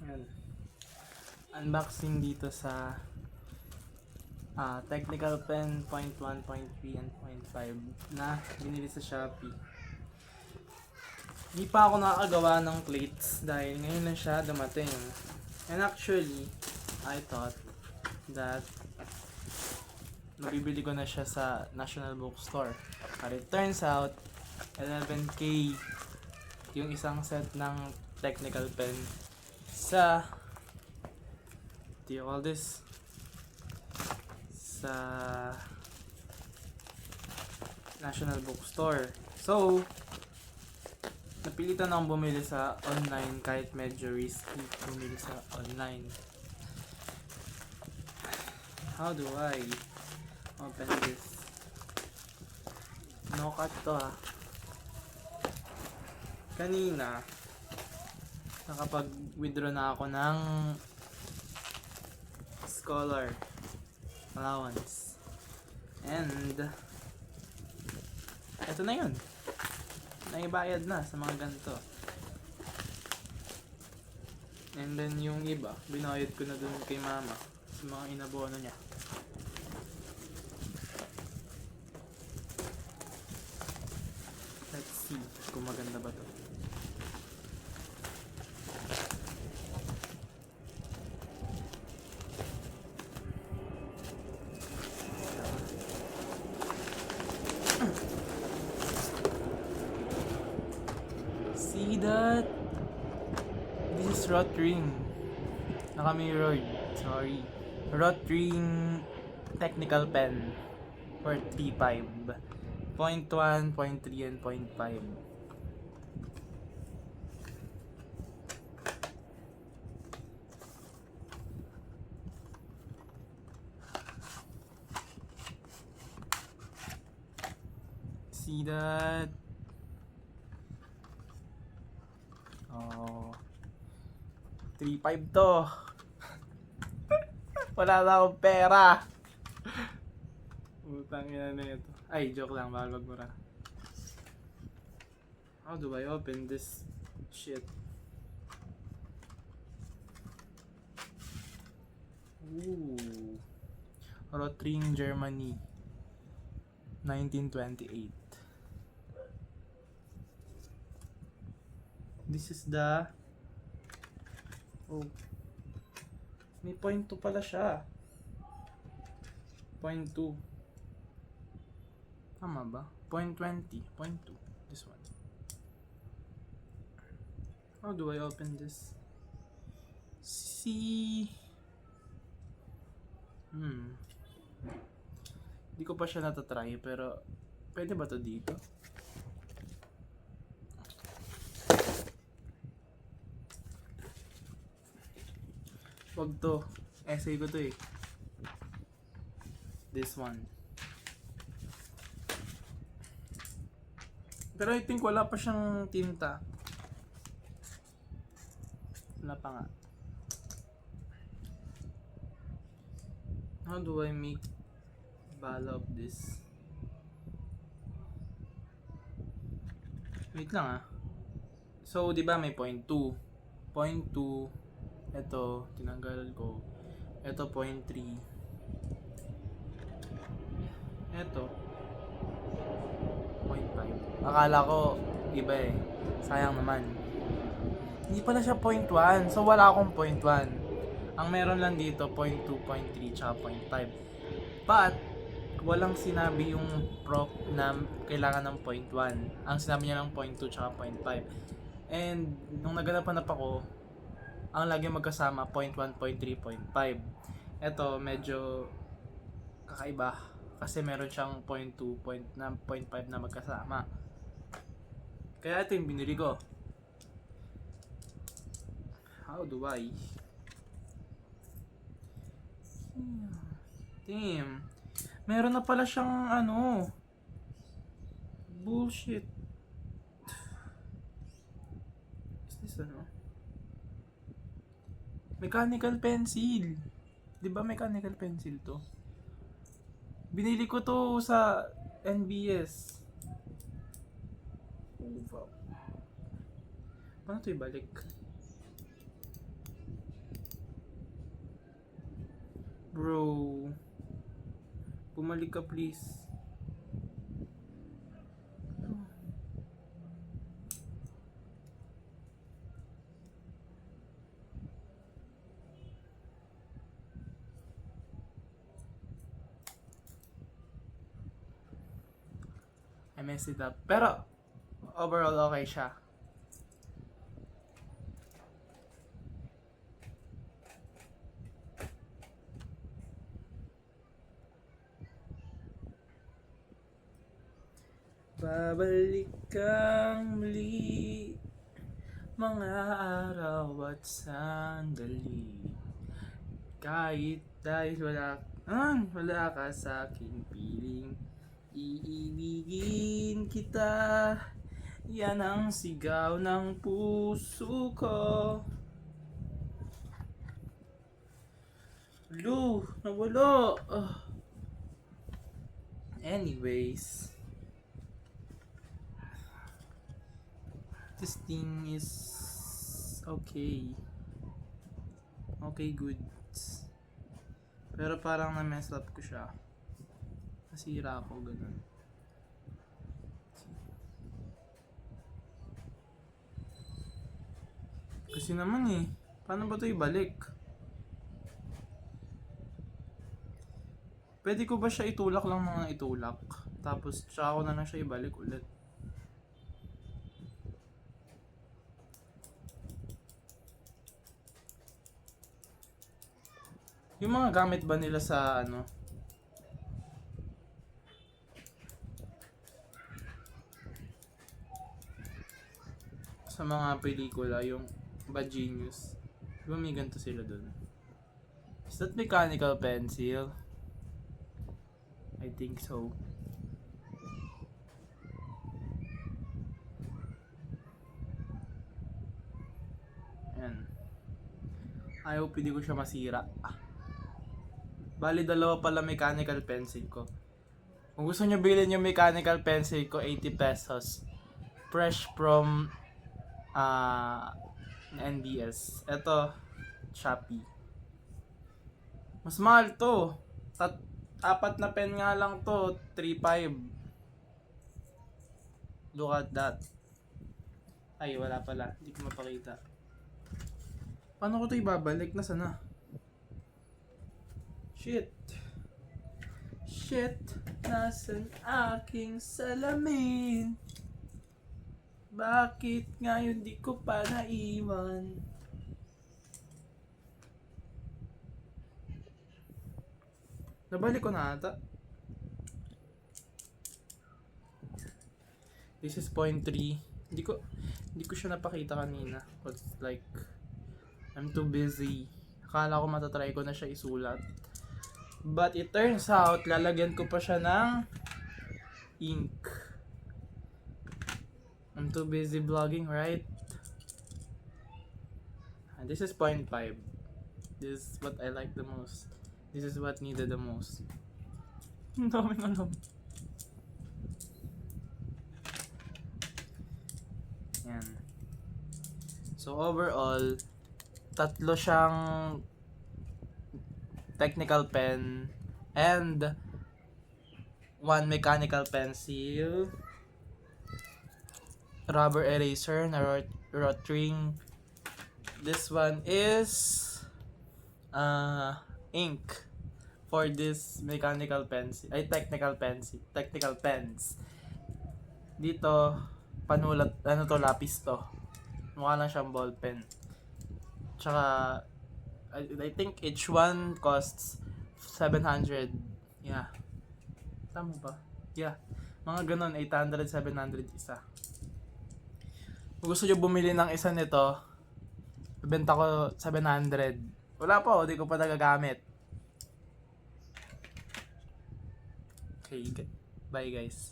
Ayan. Unboxing dito sa Technical Pen .1, .3, and .5 na binili sa Shopee. Hindi pa ako nakakagawa ng plates dahil ngayon lang siya dumating. And actually, I thought that mabibili ko na siya sa National Bookstore. But it turns out, 11K yung isang set ng technical pen sa what do you call this? Sa National Bookstore. So, napilitan akong bumili sa online kahit medyo risky bumili sa online. How do I open this? No cut to ha. Kanina, nakapag-withdraw na ako ng scholar allowance. And eto na yun. Naibayad na sa mga ganito. And then yung iba, binayad ko na dun kay mama sa mga inabono niya. Let's see kung maganda ba to. See that? This is Rotring. Naka-mirrored. Sorry. Rotring technical pen for T5. 0.1, 0.3, and 0.5. See that? Oh, 3.5 to. Wala na akong pera. Utang yan na ito. Ay, joke lang. Baka magmura. How do I open this shit? Ooh. Rotring, Germany. 1928. This is the... Oh. May 0.2 pala siya. 0.2. Tama ba? 0.20. 0.2. This one. How do I open this? See? Hindi ko pa siya natatry pero pwede ba to dito? Wag to. Essay ko to eh. This one. Pero I think wala pa siyang tinta. Wala pa nga. How do I make bala of this? Wait lang ah. So, di ba may 0.2. 0.2. Ito, tinanggal ko. Ito, 0.3. Ito, 0.5. Akala ko, iba eh. Sayang naman. Hindi pala siya 0.1. So, wala akong 0.1. Ang meron lang dito, 0.2, 0.3, tsaka 0.5. But, walang sinabi yung proc na kailangan ng 0.1. Ang sinabi niya lang 0.2, tsaka 0.5. And, nung naghanap ako, ang lagi magkasama 0.1, 0.3, 0.5. Ito medyo kakaiba kasi meron siyang 0.2, 0.5 na magkasama. Kaya ito yung binili ko. How do I? Damn. Meron na pala siyang ano. Bullshit. Is this ano? Mechanical pencil. 'Di ba mechanical pencil to? Binili ko to sa NBS. Oh, wow. Paano to ibalik? Bumalik ka please. I messed it up. Pero, overall okay siya. Babalik kang muli, mga araw at sandali. Kahit dahil wala ka sa aking piling, iibigin kita. Yan ang sigaw ng puso ko. Nawala. Anyways, this thing is okay. Okay, good. Pero parang na-mess up ko siya. Nasira ako, ganun. Kasi naman paano ba ito ibalik? Pwede ko ba siya itulak lang mga itulak? Tapos tsaka ko na lang siya ibalik ulit. Yung mga gamit ba nila sa sa mga pelikula, yung Bad Genius, diba may ganito sila dun? Is that mechanical pencil? I think so. Ayan. I hope hindi ko siya masira. Bali, dalawa pala mechanical pencil ko. Kung gusto nyo bilhin yung mechanical pencil ko, 80 pesos. Fresh from NBS. Ito, Shopee. Mas mahal to. 4 na pen nga lang to, 3.5. Look at that. Ay, wala pala. Hindi ko mapakita. Paano ko to ibabalik? Nasaan na? Shit, nasan aking salamin? Bakit ngayon di ko pa naiwan? Nabalik ko na ata. This is 0.3. Hindi ko siya napakita kanina. But like, I'm too busy. Akala ko matatry ko na siya isulat. But it turns out, lalagyan ko pa siya ng ink. I'm too busy vlogging, right? And this is 0.5. This is what I like the most. This is what needed the most. Ang daming alam. Yan. So overall, 3 siyang technical pen and 1 mechanical pencil, rubber eraser na rotring. This one is ink for this mechanical pencil, ay technical pens. Dito panulat, lapis to. Mukha lang siyang ball pen. Tsaka I think each one costs 700. Yeah. Tama ba? Yeah. Mga ganun, 800, 700 isa. Kung gusto nyo bumili ng isa nito, ibenta ko 700. Wala pa, di ko pa nagagamit. Okay, bye guys.